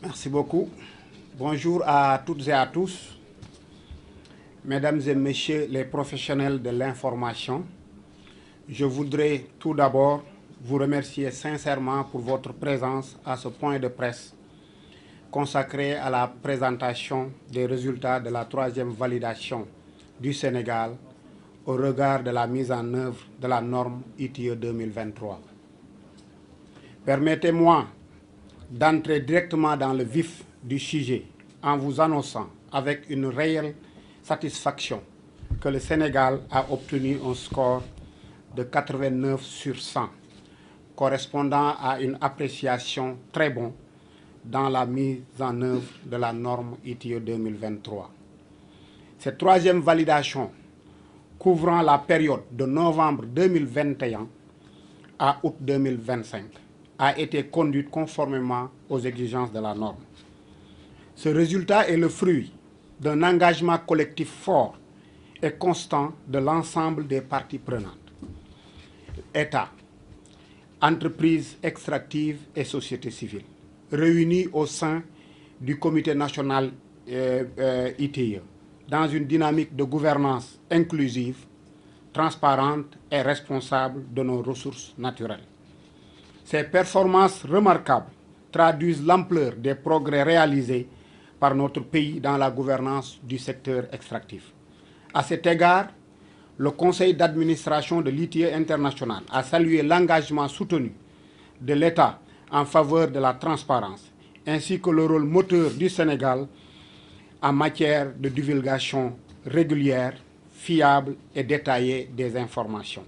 Merci beaucoup. Bonjour à toutes et à tous, mesdames et messieurs les professionnels de l'information. Je voudrais tout d'abord vous remercier sincèrement pour votre présence à ce point de presse consacré à la présentation des résultats de la troisième validation du Sénégal au regard de la mise en œuvre de la norme ITIE 2023. Permettez-moi d'entrer directement dans le vif du sujet en vous annonçant avec une réelle satisfaction que le Sénégal a obtenu un score de 89 sur 100, correspondant à une appréciation très bonne dans la mise en œuvre de la norme ITIE 2023. Cette troisième validation, couvrant la période de novembre 2021 à août 2025, a été conduite conformément aux exigences de la norme. Ce résultat est le fruit d'un engagement collectif fort et constant de l'ensemble des parties prenantes. État, entreprises extractives et société civile, réunis au sein du Comité national ITIE, dans une dynamique de gouvernance inclusive, transparente et responsable de nos ressources naturelles. Ces performances remarquables traduisent l'ampleur des progrès réalisés par notre pays dans la gouvernance du secteur extractif. À cet égard, le Conseil d'administration de l'ITIE International a salué l'engagement soutenu de l'État en faveur de la transparence, ainsi que le rôle moteur du Sénégal en matière de divulgation régulière, fiable et détaillée des informations.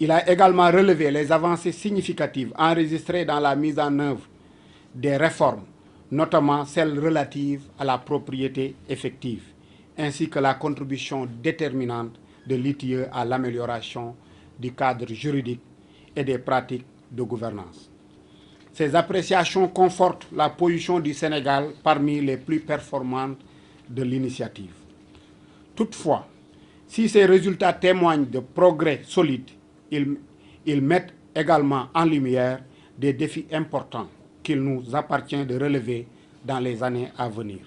Il a également relevé les avancées significatives enregistrées dans la mise en œuvre des réformes, notamment celles relatives à la propriété effective, ainsi que la contribution déterminante de l'ITIE à l'amélioration du cadre juridique et des pratiques de gouvernance. Ces appréciations confortent la position du Sénégal parmi les plus performantes de l'initiative. Toutefois, si ces résultats témoignent de progrès solides, ils mettent également en lumière des défis importants qu'il nous appartient de relever dans les années à venir.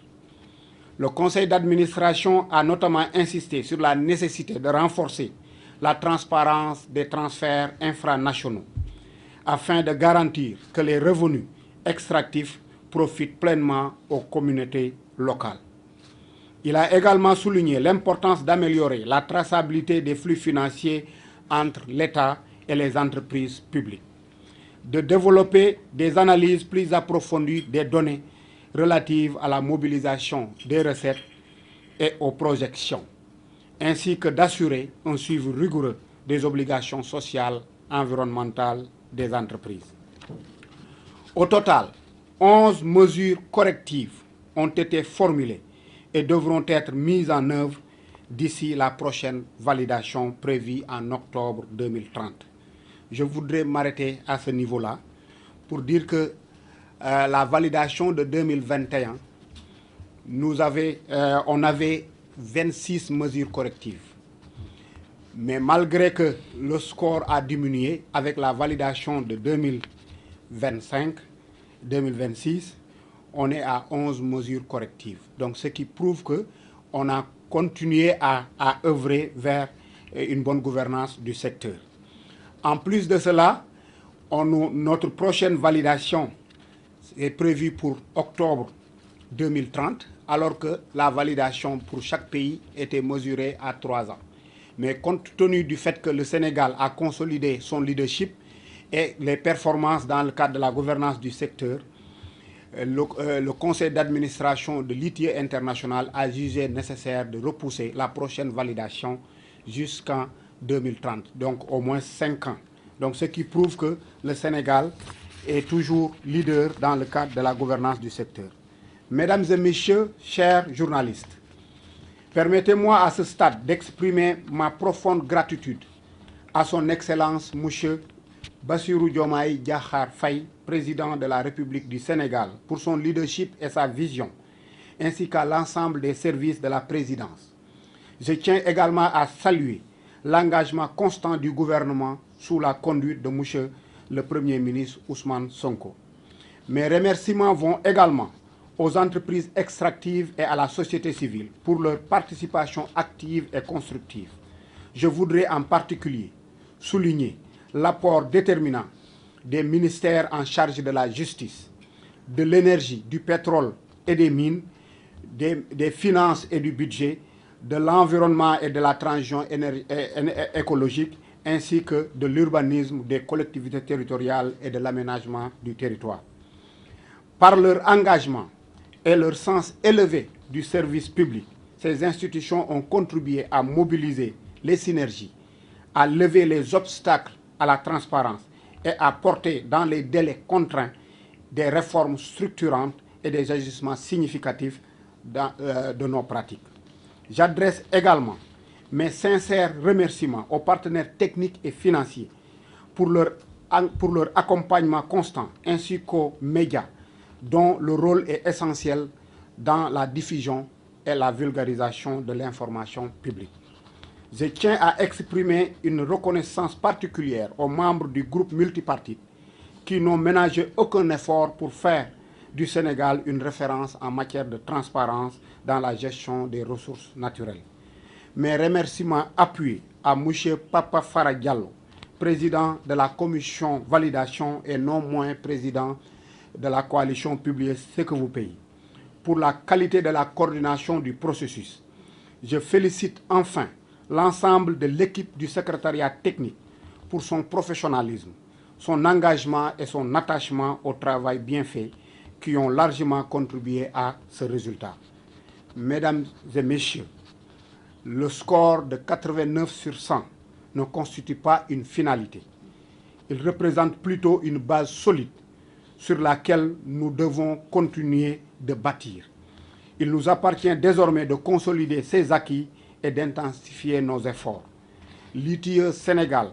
Le Conseil d'administration a notamment insisté sur la nécessité de renforcer la transparence des transferts infranationaux afin de garantir que les revenus extractifs profitent pleinement aux communautés locales. Il a également souligné l'importance d'améliorer la traçabilité des flux financiers entre l'État et les entreprises publiques, de développer des analyses plus approfondies des données relatives à la mobilisation des recettes et aux projections, ainsi que d'assurer un suivi rigoureux des obligations sociales, environnementales des entreprises. Au total, 11 mesures correctives ont été formulées et devront être mises en œuvre d'ici la prochaine validation prévue en octobre 2030. Je voudrais m'arrêter à ce niveau-là pour dire que la validation de 2021, on avait 26 mesures correctives. Mais malgré que le score a diminué avec la validation de 2025-2026, on est à 11 mesures correctives. Donc ce qui prouve qu'on a continué à œuvrer vers une bonne gouvernance du secteur. En plus de cela, notre prochaine validation est prévue pour octobre 2030, alors que la validation pour chaque pays était mesurée à 3 ans. Mais compte tenu du fait que le Sénégal a consolidé son leadership et les performances dans le cadre de la gouvernance du secteur, le conseil d'administration de l'ITIE International a jugé nécessaire de repousser la prochaine validation jusqu'en 2030, donc au moins 5 ans. Donc ce qui prouve que le Sénégal est toujours leader dans le cadre de la gouvernance du secteur. Mesdames et messieurs, chers journalistes, permettez-moi à ce stade d'exprimer ma profonde gratitude à son Excellence M. Bassirou Diomaye Diakhar Faye, président de la République du Sénégal, pour son leadership et sa vision, ainsi qu'à l'ensemble des services de la présidence. Je tiens également à saluer l'engagement constant du gouvernement sous la conduite de M. le Premier ministre Ousmane Sonko. Mes remerciements vont également aux entreprises extractives et à la société civile pour leur participation active et constructive. Je voudrais en particulier souligner l'apport déterminant des ministères en charge de la justice, de l'énergie, du pétrole et des mines, des finances et du budget, de l'environnement et de la transition écologique, ainsi que de l'urbanisme, des collectivités territoriales et de l'aménagement du territoire. Par leur engagement et leur sens élevé du service public, ces institutions ont contribué à mobiliser les synergies, à lever les obstacles à la transparence et à porter dans les délais contraints des réformes structurantes et des ajustements significatifs de nos pratiques. J'adresse également mes sincères remerciements aux partenaires techniques et financiers pour leur accompagnement constant, ainsi qu'aux médias, dont le rôle est essentiel dans la diffusion et la vulgarisation de l'information publique. Je tiens à exprimer une reconnaissance particulière aux membres du groupe multipartite qui n'ont ménagé aucun effort pour faire du Sénégal une référence en matière de transparence dans la gestion des ressources naturelles. Mes remerciements appuyés à M. Papa Fara Diallo, président de la commission validation et non moins président de la coalition Publiez ce que vous payez, pour la qualité de la coordination du processus. Je félicite enfin l'ensemble de l'équipe du secrétariat technique pour son professionnalisme, son engagement et son attachement au travail bien fait qui ont largement contribué à ce résultat. Mesdames et messieurs, le score de 89 sur 100 ne constitue pas une finalité. Il représente plutôt une base solide sur laquelle nous devons continuer de bâtir. Il nous appartient désormais de consolider ces acquis et d'intensifier nos efforts. L'ITIE Sénégal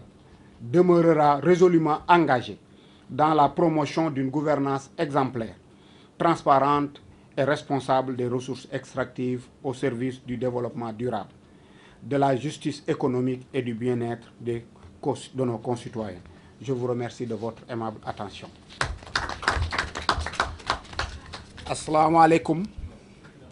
demeurera résolument engagé dans la promotion d'une gouvernance exemplaire, transparente et responsable des ressources extractives au service du développement durable, de la justice économique et du bien-être de nos concitoyens. Je vous remercie de votre aimable attention. Assalamu alaikum.